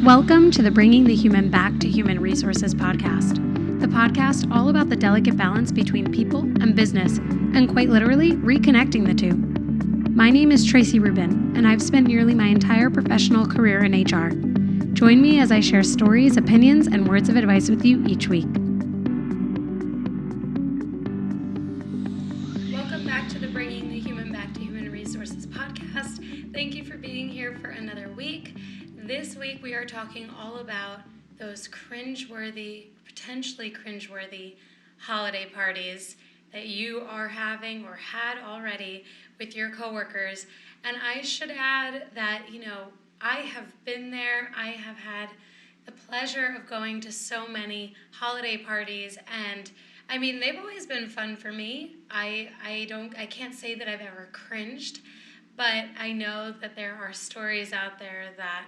Welcome to the Bringing the Human Back to Human Resources podcast, the podcast all about the delicate balance between people and business, and quite literally reconnecting the two. My name is Tracy Rubin, and I've spent nearly my entire professional career in HR. Join me as I share stories, opinions, and words of advice with you each week. Welcome back to the Bringing the Human Back to Human Resources podcast. Thank you for being here for another week. This week we are talking all about those cringeworthy, potentially cringeworthy holiday parties that you are having or had already with your coworkers. And I should add that, I have been there. I have had the pleasure of going to so many holiday parties, and they've always been fun for me. I can't say that I've ever cringed, but I know that there are stories out there that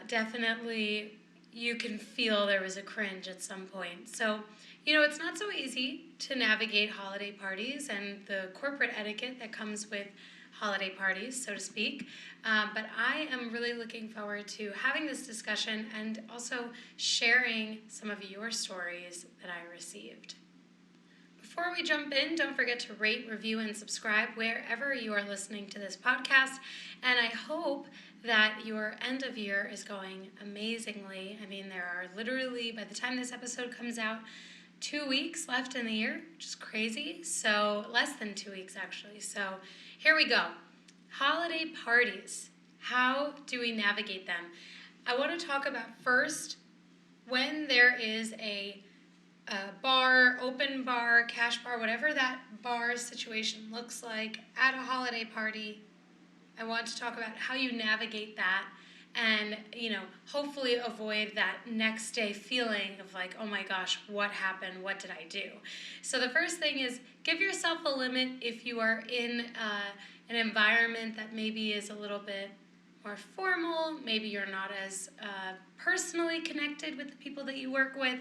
definitely you can feel there was a cringe at some point. So, it's not so easy to navigate holiday parties and the corporate etiquette that comes with holiday parties, so to speak. But I am really looking forward to having this discussion and also sharing some of your stories that I received. Before we jump in, don't forget to rate, review, and subscribe wherever you are listening to this podcast. And I hope that your end of year is going amazingly. There are literally, by the time this episode comes out, 2 weeks left in the year, which is crazy. So less than 2 weeks, actually. So here we go. Holiday parties. How do we navigate them? I want to talk about first when there is a bar, open bar, cash bar, whatever that bar situation looks like at a holiday party. I want to talk about how you navigate that and, hopefully avoid that next day feeling of like, oh my gosh, what happened? What did I do? So the first thing is give yourself a limit if you are in an environment that maybe is a little bit more formal. Maybe you're not as personally connected with the people that you work with.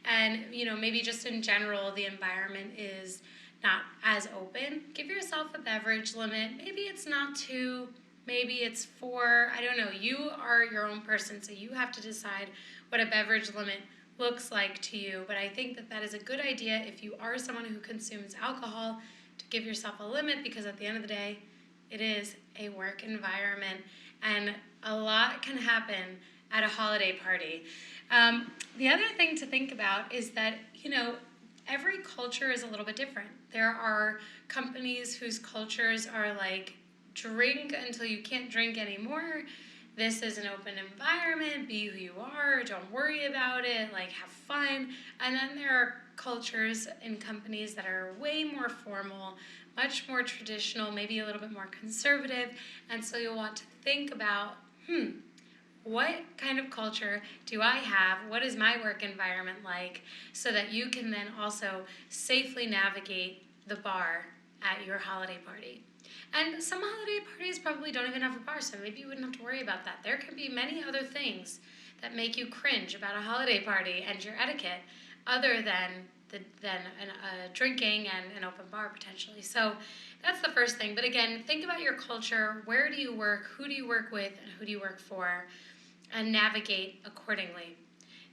And, maybe just in general, the environment is not as open. Give yourself a beverage limit. Maybe it's not 2, maybe it's 4. I don't know. You are your own person, so you have to decide what a beverage limit looks like to you. But I think that is a good idea if you are someone who consumes alcohol, to give yourself a limit, because at the end of the day, it is a work environment, and a lot can happen at a holiday party. The other thing to think about is that, every culture is a little bit different. There are companies whose cultures are like, drink until you can't drink anymore. This is an open environment. Be who you are. Don't worry about it. Have fun. And then there are cultures in companies that are way more formal, much more traditional, maybe a little bit more conservative. And so you'll want to think about, what kind of culture do I have? What is my work environment like? So that you can then also safely navigate the bar at your holiday party. And some holiday parties probably don't even have a bar, so maybe you wouldn't have to worry about that. There can be many other things that make you cringe about a holiday party and your etiquette, other than drinking and an open bar potentially. So that's the first thing. But again, think about your culture. Where do you work? Who do you work with? And who do you work for? And navigate accordingly.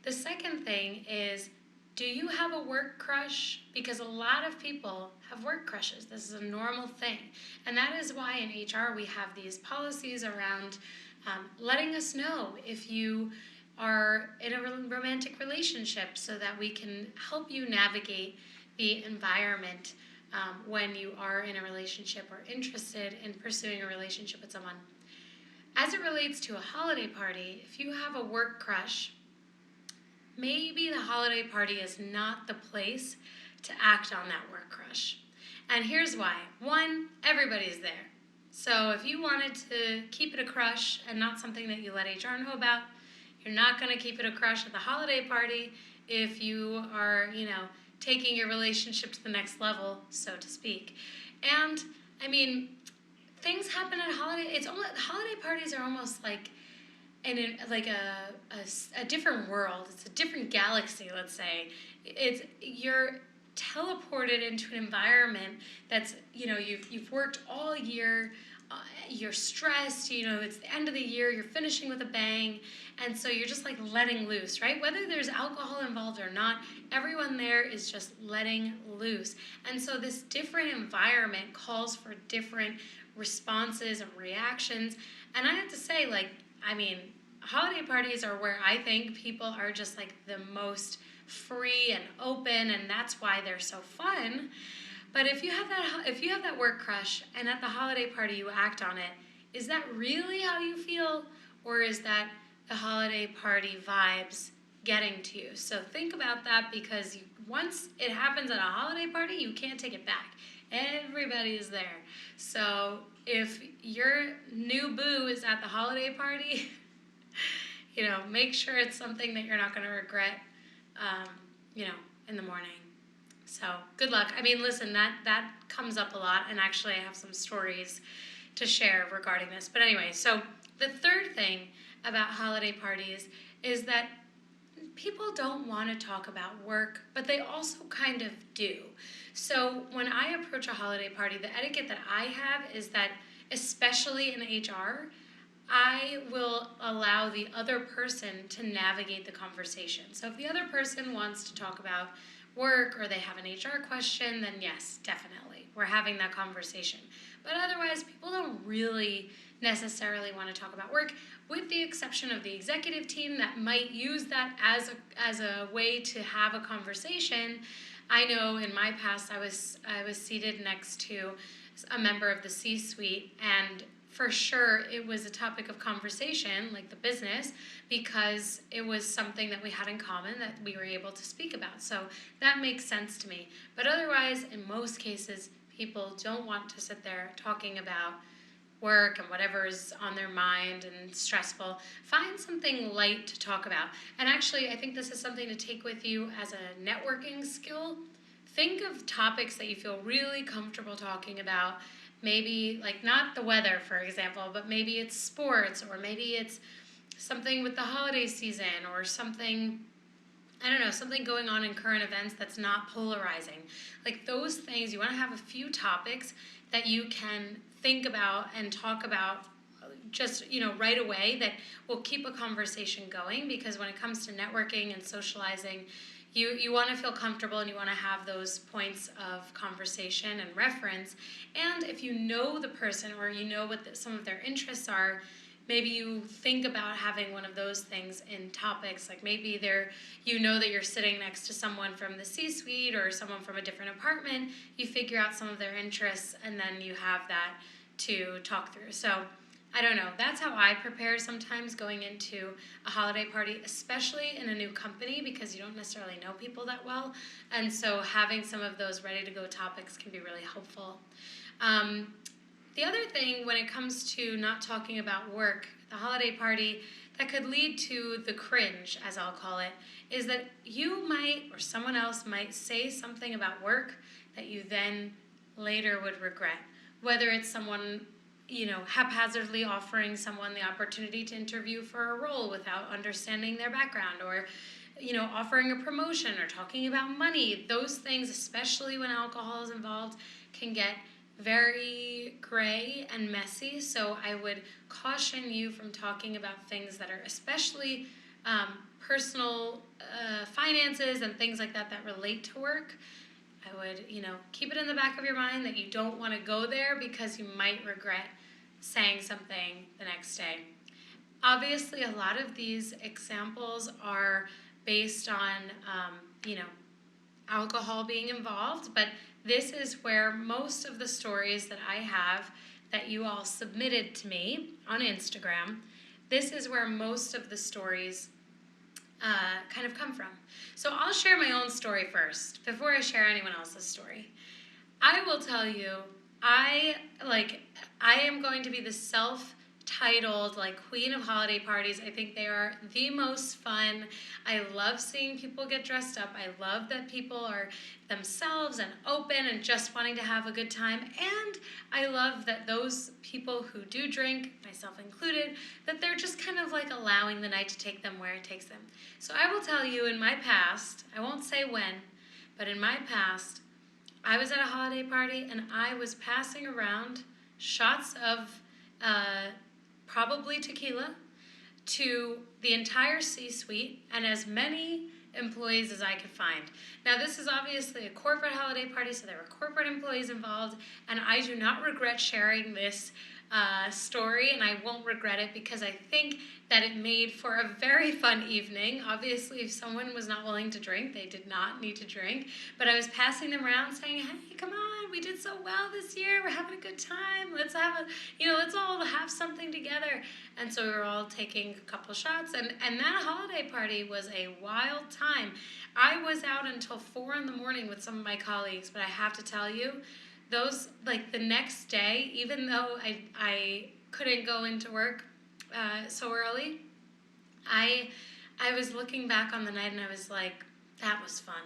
The second thing is, do you have a work crush? Because a lot of people have work crushes. This is a normal thing. And that is why in HR we have these policies around letting us know if you are in a romantic relationship, so that we can help you navigate the environment when you are in a relationship or interested in pursuing a relationship with someone. As it relates to a holiday party, if you have a work crush, maybe the holiday party is not the place to act on that work crush. And here's why. 1, everybody's there. So if you wanted to keep it a crush and not something that you let HR know about, you're not going to keep it a crush at the holiday party if you are, taking your relationship to the next level, so to speak. And, things happen at holiday parties are almost like a different world. It's a different galaxy, let's say. You're teleported into an environment that's, you've worked all year you're stressed, it's the end of the year, you're finishing with a bang, and so you're just like letting loose, right? Whether there's alcohol involved or not, everyone there is just letting loose. And so this different environment calls for different responses and reactions. And I have to say, holiday parties are where I think people are just like the most free and open, and that's why they're so fun. But if you have that work crush and at the holiday party you act on it, is that really how you feel, or is that the holiday party vibes getting to you? So think about that, because once it happens at a holiday party, you can't take it back. Everybody is there. So if your new boo is at the holiday party, make sure it's something that you're not going to regret, in the morning. So good luck. I mean, listen, that comes up a lot, and actually I have some stories to share regarding this. But anyway, so the third thing about holiday parties is that people don't want to talk about work, but they also kind of do. So when I approach a holiday party, the etiquette that I have is that, especially in HR, I will allow the other person to navigate the conversation. So if the other person wants to talk about work or they have an HR question, then yes, definitely, we're having that conversation. But otherwise, people don't really necessarily want to talk about work, with the exception of the executive team that might use that as a way to have a conversation. I know in my past, I was seated next to a member of the C-suite, and for sure it was a topic of conversation, like the business, because it was something that we had in common that we were able to speak about. So that makes sense to me. But otherwise, in most cases, people don't want to sit there talking about work and whatever is on their mind and stressful. Find something light to talk about. And actually, I think this is something to take with you as a networking skill. Think of topics that you feel really comfortable talking about. Maybe, like, not the weather, for example, but maybe it's sports, or maybe it's something with the holiday season, or something, I don't know, something going on in current events that's not polarizing. Like those things, you want to have a few topics that you can think about and talk about just, right away, that will keep a conversation going, because when it comes to networking and socializing, you want to feel comfortable, and you want to have those points of conversation and reference. And if you know the person, or you know what some of their interests are, maybe you think about having one of those things in topics. Like maybe that you're sitting next to someone from the C-suite or someone from a different department. You figure out some of their interests, and then you have that to talk through. So I don't know. That's how I prepare sometimes going into a holiday party, especially in a new company, because you don't necessarily know people that well. And so having some of those ready-to-go topics can be really helpful. The other thing, when it comes to not talking about work, the holiday party, that could lead to the cringe, as I'll call it, is that you might, or someone else might, say something about work that you then later would regret. Whether it's someone, haphazardly offering someone the opportunity to interview for a role without understanding their background, or, offering a promotion or talking about money. Those things, especially when alcohol is involved, can get very gray and messy. So I would caution you from talking about things that are especially personal finances and things like that relate to work. I would, keep it in the back of your mind that you don't want to go there, because you might regret saying something the next day. Obviously, a lot of these examples are based on, alcohol being involved, but this is where most of the stories that I have that you all submitted to me on Instagram, this is where most of the stories kind of come from. So I'll share my own story first before I share anyone else's story. I will tell you, I am going to be the self-titled queen of holiday parties. I think they are the most fun. I love seeing people get dressed up. I love that people are themselves and open and just wanting to have a good time. And I love that those people who do drink, myself included, that they're just kind of allowing the night to take them where it takes them. So I will tell you, in my past, I won't say when, but in my past, I was at a holiday party and I was passing around shots of probably tequila, to the entire C-suite and as many employees as I could find. Now, this is obviously a corporate holiday party, so there were corporate employees involved, and I do not regret sharing this story, and I won't regret it because I think that it made for a very fun evening. Obviously, if someone was not willing to drink, they did not need to drink, but I was passing them around saying, hey, come on, we did so well this year, we're having a good time, let's all have something together. And so we were all taking a couple shots, and that holiday party was a wild time. I was out until 4 in the morning with some of my colleagues, but I have to tell you, those, like the next day, even though I couldn't go into work so early, I was looking back on the night and I was like, that was fun.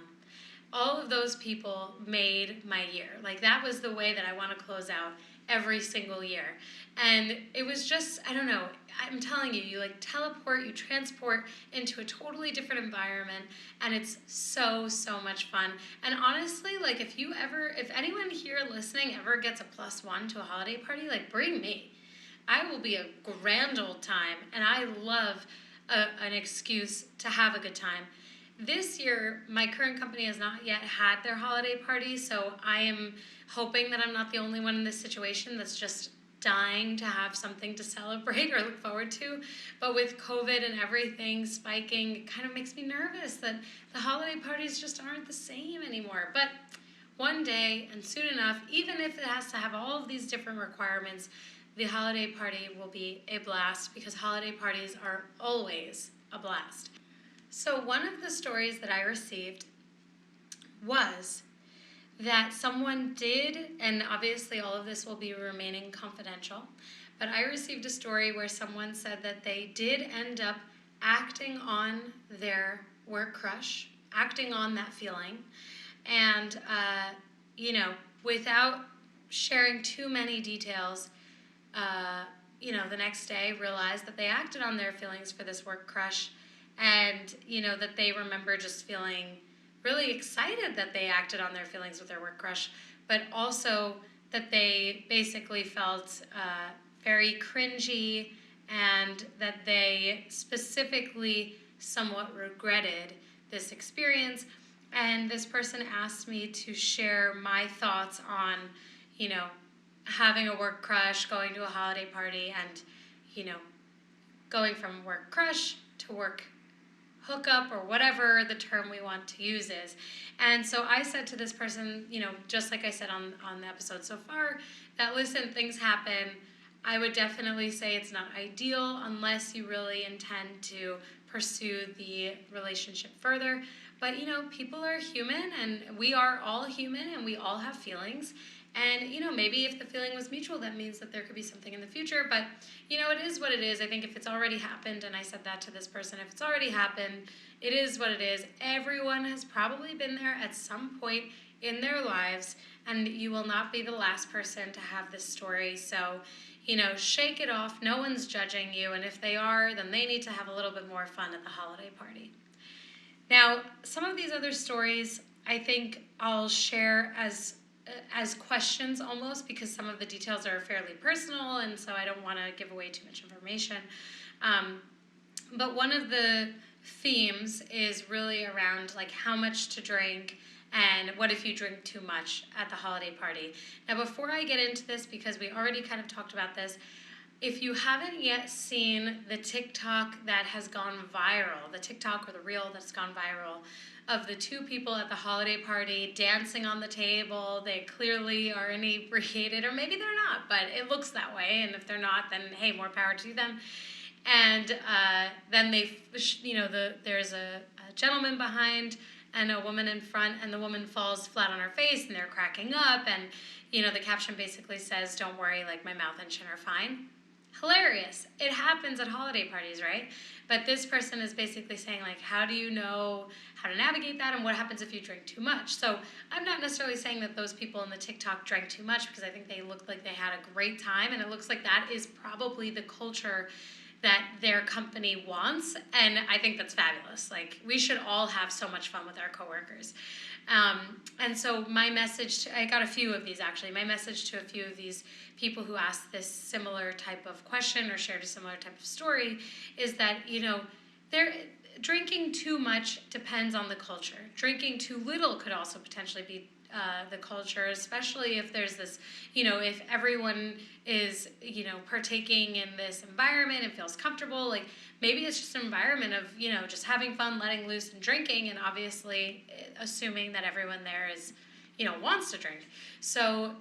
All of those people made my year. Like, that was the way that I want to close out every single year. And it was just, I don't know, I'm telling you, you like teleport, you transport into a totally different environment, and it's so, so much fun. And honestly, like if anyone here listening ever gets a +1 to a holiday party, like bring me. I will be a grand old time, and I love an excuse to have a good time. This year, my current company has not yet had their holiday party, so I am hoping that I'm not the only one in this situation that's just dying to have something to celebrate or look forward to. But with COVID and everything spiking, it kind of makes me nervous that the holiday parties just aren't the same anymore. But one day, and soon enough, even if it has to have all of these different requirements, the holiday party will be a blast, because holiday parties are always a blast. So one of the stories that I received was that someone did, and obviously all of this will be remaining confidential, but I received a story where someone said that they did end up acting on their work crush, acting on that feeling, and, without sharing too many details, the next day realized that they acted on their feelings for this work crush, and, that they remember just feeling really excited that they acted on their feelings with their work crush, but also that they basically felt very cringy, and that they specifically somewhat regretted this experience. And this person asked me to share my thoughts on, having a work crush, going to a holiday party, and, going from work crush to work hookup, or whatever the term we want to use is. And so I said to this person, just like I said on the episode so far, that listen, things happen. I would definitely say it's not ideal unless you really intend to pursue the relationship further. But, people are human, and we are all human, and we all have feelings. And, maybe if the feeling was mutual, that means that there could be something in the future. But, it is what it is. I think if it's already happened, and I said that to this person, if it's already happened, it is what it is. Everyone has probably been there at some point in their lives, and you will not be the last person to have this story. So, shake it off. No one's judging you. And if they are, then they need to have a little bit more fun at the holiday party. Now, some of these other stories I think I'll share as questions almost, because some of the details are fairly personal, and so I don't want to give away too much information. But one of the themes is really around like how much to drink, and what if you drink too much at the holiday party. Now, before I get into this, because we already kind of talked about this, if you haven't yet seen the TikTok that has gone viral, the TikTok or the reel that's gone viral, of the two people at the holiday party dancing on the table, they clearly are inebriated, or maybe they're not, but it looks that way, and if they're not, then hey, more power to them. And then there's a gentleman behind and a woman in front, and the woman falls flat on her face, and they're cracking up, and the caption basically says, "Don't worry, like my mouth and chin are fine." Hilarious. It happens at holiday parties, right? But this person is basically saying, like, how do you know how to navigate that, and what happens if you drink too much? So I'm not necessarily saying that those people in the TikTok drank too much, because I think they looked like they had a great time, and it looks like that is probably the culture that their company wants, and I think that's fabulous. Like, we should all have so much fun with our coworkers. And so my message I got a few of these actually. My message to a few of these people who asked this similar type of question or shared a similar type of story is that, drinking too much depends on the culture. Drinking too little could also potentially be the culture, especially if there's this, if everyone is, partaking in this environment and feels comfortable, like maybe it's just an environment of, just having fun, letting loose and drinking, and obviously assuming that everyone there is, wants to drink. So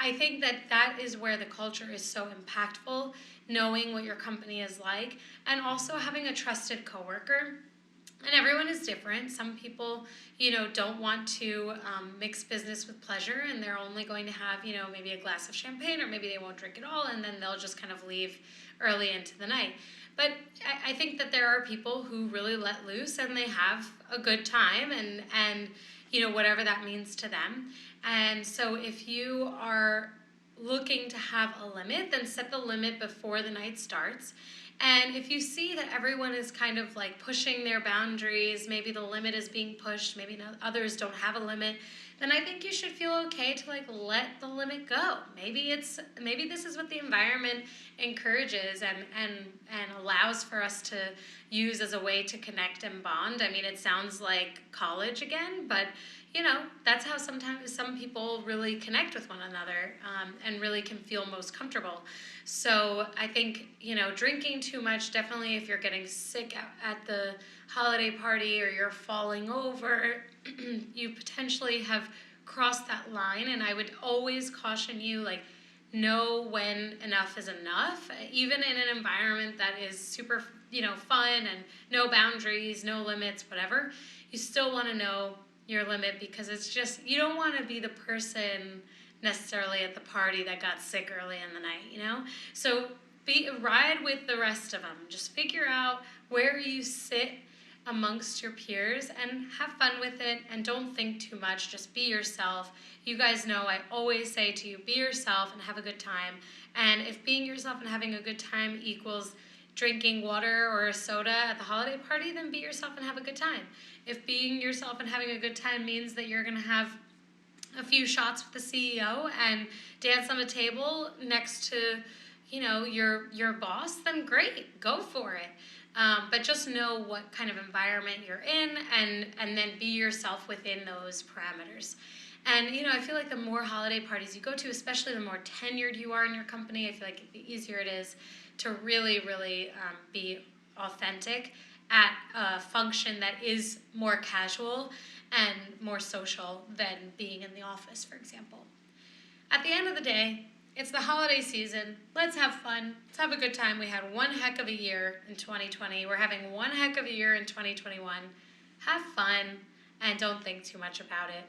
I think that is where the culture is so impactful, knowing what your company is like, and also having a trusted coworker. And everyone is different. Some people, don't want to mix business with pleasure, and they're only going to have, maybe a glass of champagne, or maybe they won't drink at all, and then they'll just kind of leave early into the night. But I think that there are people who really let loose, and they have a good time, and whatever that means to them. And so if you are looking to have a limit, then set the limit before the night starts. And if you see that everyone is kind of like pushing their boundaries, maybe the limit is being pushed, maybe others don't have a limit, then I think you should feel okay to let the limit go. Maybe this is what the environment encourages and allows for us to use as a way to connect and bond. I mean, it sounds like college again, but that's how sometimes some people really connect with one another, and really can feel most comfortable. So I think, drinking too much, definitely if you're getting sick at the holiday party or you're falling over, you potentially have crossed that line. And I would always caution you, know when enough is enough, even in an environment that is super, fun and no boundaries, no limits, whatever. You still want to know your limit, because it's just, you don't want to be the person necessarily at the party that got sick early in the night, So ride with the rest of them. Just figure out where you sit amongst your peers and have fun with it, and don't think too much. Just be yourself. You guys know I always say to you, be yourself and have a good time. And if being yourself and having a good time equals drinking water or a soda at the holiday party, then be yourself and have a good time. If being yourself and having a good time means that you're going to have a few shots with the CEO and dance on a table next to, your boss, then great, go for it. But just know what kind of environment you're in, and then be yourself within those parameters. And, I feel like the more holiday parties you go to, especially the more tenured you are in your company, I feel like the easier it is to really, really be authentic at a function that is more casual and more social than being in the office, for example. At the end of the day, it's the holiday season. Let's have fun. Let's have a good time. We had one heck of a year in 2020. We're having one heck of a year in 2021. Have fun and don't think too much about it.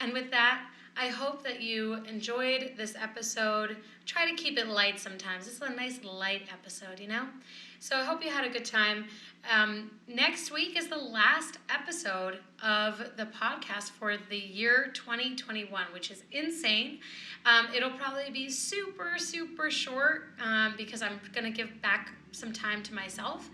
And with that, I hope that you enjoyed this episode. Try to keep it light sometimes. This is a nice light episode, So I hope you had a good time. Next week is the last episode of the podcast for the year 2021, which is insane. It'll probably be super, super short because I'm going to give back some time to myself.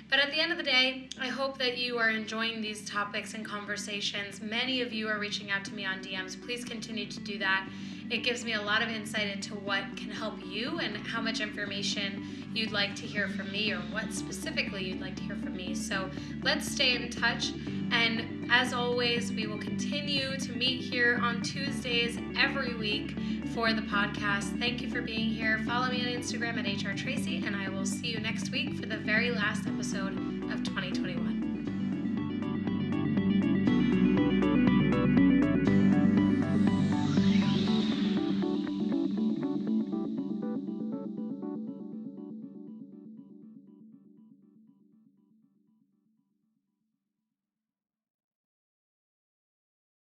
But at the end of the day, I hope that you are enjoying these topics and conversations. Many of you are reaching out to me on DMs. Please continue to do that. It gives me a lot of insight into what can help you and how much information you'd like to hear from me, or what specifically you'd like to hear from me. So let's stay in touch. And as always, we will continue to meet here on Tuesdays every week for the podcast. Thank you for being here. Follow me on Instagram at HRTracy, and I will see you next week for the very last episode of 2021.